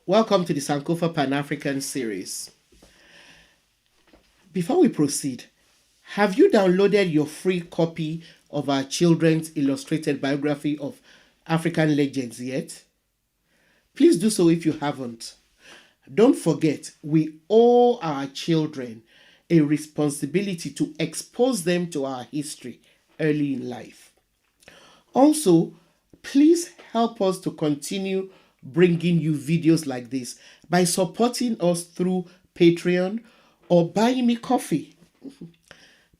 Welcome to the Sankofa Pan-African series. Before we proceed, have you downloaded your free copy of our children's illustrated biography of African legends yet? Please do so if you haven't. Don't forget, we owe our children a responsibility to expose them to our history early in life. Also, please help us to continue bringing you videos like this by supporting us through Patreon or buying me coffee.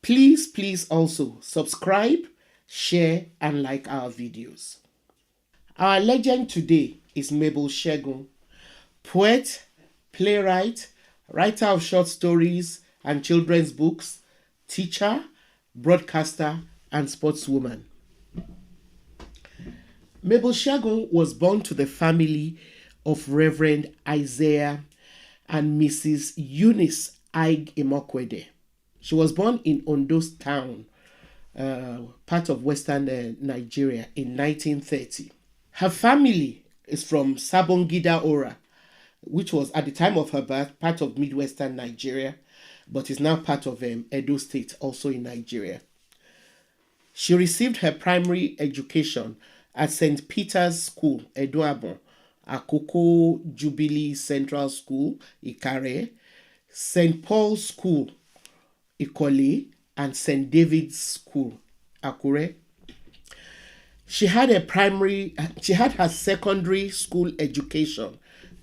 Please also subscribe, share, and like our videos. Our legend today is Mabel Segun, poet, playwright, writer of short stories and children's books, teacher, broadcaster, and sportswoman. Mabel Segun was born to the family of Reverend Isaiah and Mrs. Eunice Ig Imokwede. She was born in Ondo Town, part of western Nigeria, in 1930. Her family is from Sabongida Ora, which was at the time of her birth part of Midwestern Nigeria, but is now part of Edo State, also in Nigeria. She received her primary education at St. Peter's School, Edoabo, Akoko Jubilee Central School, Ikare, St. Paul's School, Ikole, and St. David's School, Akure. She had her secondary school education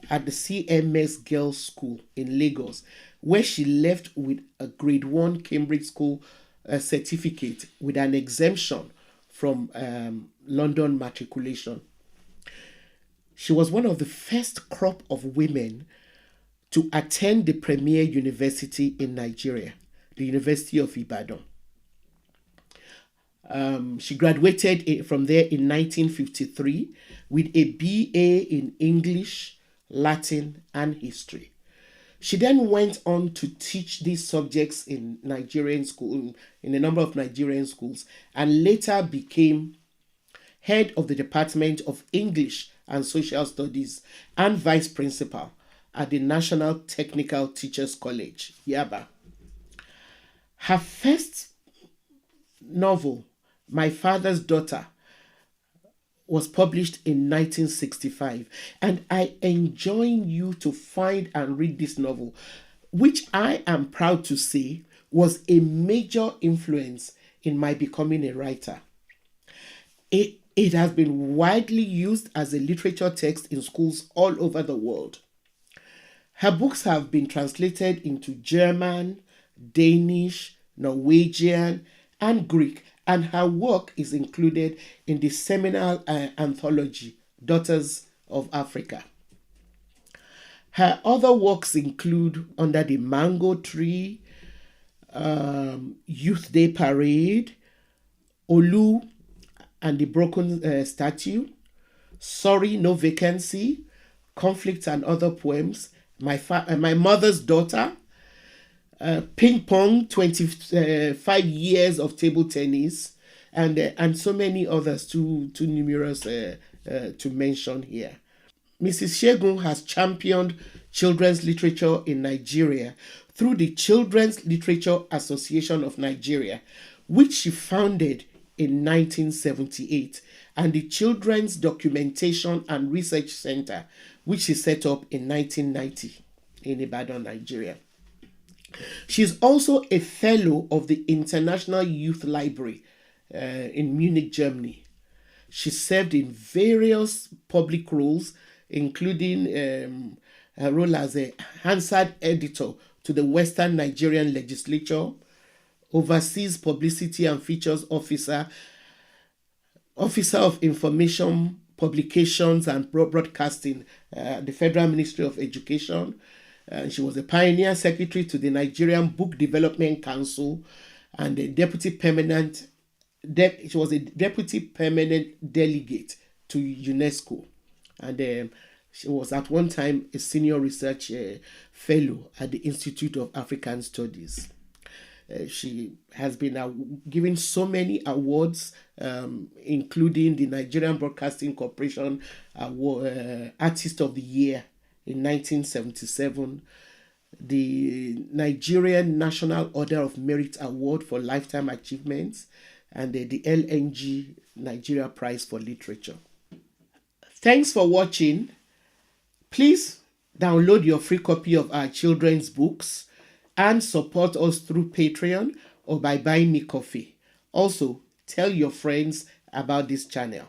at the CMS Girls School in Lagos, where she left with a grade 1 Cambridge School certificate with an exemption from London matriculation. She was one of the first crop of women to attend the premier university in Nigeria, the University of Ibadan. She graduated from there in 1953 with a BA in English, Latin, and History. She then went on to teach these subjects in Nigerian school, in a number of Nigerian schools, and later became head of the Department of English and Social Studies and vice principal at the National Technical Teachers College, Yaba. Her first novel, My Father's Daughter, was published in 1965, and I enjoin you to find and read this novel, which I am proud to say was a major influence in my becoming a writer. It has been widely used as a literature text in schools all over the world. Her books have been translated into German, Danish, Norwegian, and Greek, and her work is included in the seminal anthology, Daughters of Africa. Her other works include Under the Mango Tree, Youth Day Parade, Olu and the Broken Statue, Sorry, No Vacancy, Conflict and Other Poems, My Mother's Daughter, Ping Pong, 25 years of table tennis, and so many others, too numerous to mention here. Mrs. Segun has championed children's literature in Nigeria through the Children's Literature Association of Nigeria, which she founded in 1978, and the Children's Documentation and Research Center, which she set up in 1990 in Ibadan, Nigeria. She is also a fellow of the International Youth Library in Munich, Germany. She served in various public roles, including her role as a Hansard editor to the Western Nigerian Legislature, overseas publicity and features officer of information, publications and broadcasting, the Federal Ministry of Education. She was a pioneer secretary to the Nigerian Book Development Council and she was a deputy permanent delegate to UNESCO. And she was at one time a senior research fellow at the Institute of African Studies. She has been given so many awards, including the Nigerian Broadcasting Corporation Award, Artist of the Year in 1977, the Nigerian National Order of Merit Award for Lifetime Achievements, and the LNG Nigeria Prize for Literature. Thanks for watching. Please download your free copy of our children's books and support us through Patreon or by buying me coffee. Also, tell your friends about this channel.